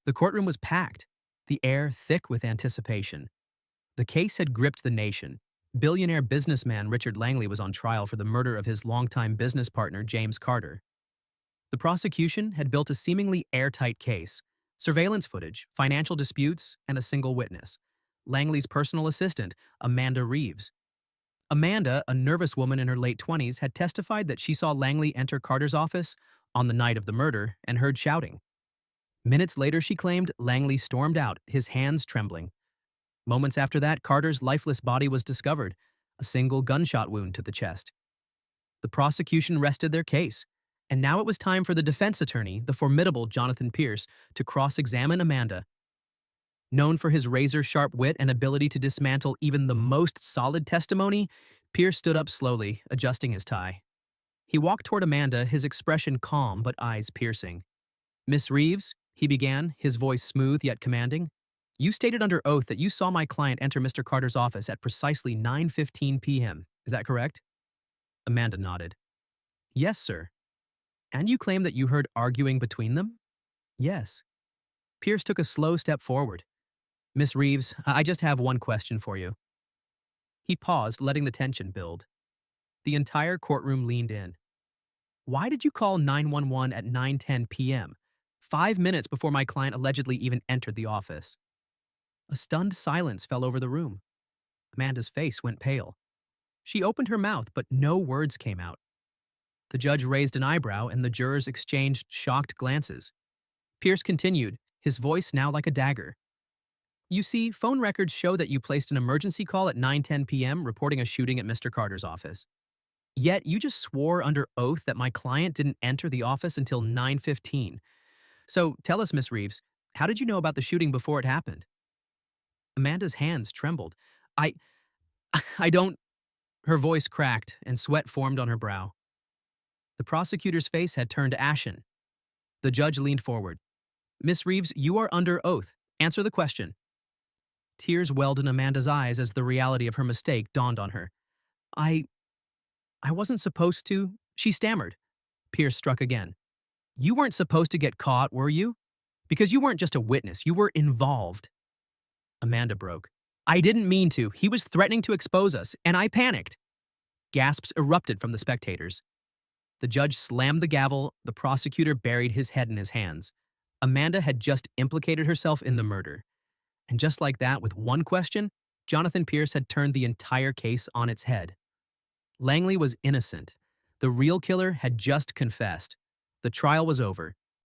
The courtroom was packed, the air thick with anticipation. The case had gripped the nation. Billionaire businessman Richard Langley was on trial for the murder of his longtime business partner, James Carter. The prosecution had built a seemingly airtight case: surveillance footage, financial disputes, and a single witness: Langley's personal assistant, Amanda Reeves. Amanda, a nervous woman in her late 20s, had testified that she saw Langley enter Carter's office on the night of the murder and heard shouting. Minutes later, she claimed Langley stormed out, his hands trembling. Moments after that, Carter's lifeless body was discovered, a single gunshot wound to the chest. The prosecution rested their case, and now it was time for the defense attorney, the formidable Jonathan Pierce, to cross-examine Amanda. Known for his razor-sharp wit and ability to dismantle even the most solid testimony, Pierce stood up slowly, adjusting his tie. He walked toward Amanda, his expression calm but eyes piercing. "Miss Reeves," he began, his voice smooth yet commanding, "you stated under oath that you saw my client enter Mr. Carter's office at precisely 9:15 p.m. Is that correct?" Amanda nodded. "Yes, sir." "And you claim that you heard arguing between them?" "Yes." Pierce took a slow step forward. "Miss Reeves, I just have one question for you." He paused, letting the tension build. The entire courtroom leaned in. "Why did you call 911 at 9:10 p.m., 5 minutes before my client allegedly even entered the office?" A stunned silence fell over the room. Amanda's face went pale. She opened her mouth, but no words came out. The judge raised an eyebrow, and the jurors exchanged shocked glances. Pierce continued, his voice now like a dagger. "You see, phone records show that you placed an emergency call at 9:10 p.m. reporting a shooting at Mr. Carter's office. Yet you just swore under oath that my client didn't enter the office until 9:15. So tell us, Miss Reeves, how did you know about the shooting before it happened?" Amanda's hands trembled. I, I don't. Her voice cracked, and sweat formed on her brow. The prosecutor's face had turned ashen. The judge leaned forward. "Miss Reeves, you are under oath. Answer the question." Tears welled in Amanda's eyes as the reality of her mistake dawned on her. I wasn't supposed to," she stammered. Pierce struck again. "You weren't supposed to get caught, were you? Because you weren't just a witness, you were involved." Amanda broke. "I didn't mean to. He was threatening to expose us, and I panicked." Gasps erupted from the spectators. The judge slammed the gavel, the prosecutor buried his head in his hands. Amanda had just implicated herself in the murder. And just like that, with one question, Jonathan Pierce had turned the entire case on its head. Langley was innocent. The real killer had just confessed. The trial was over,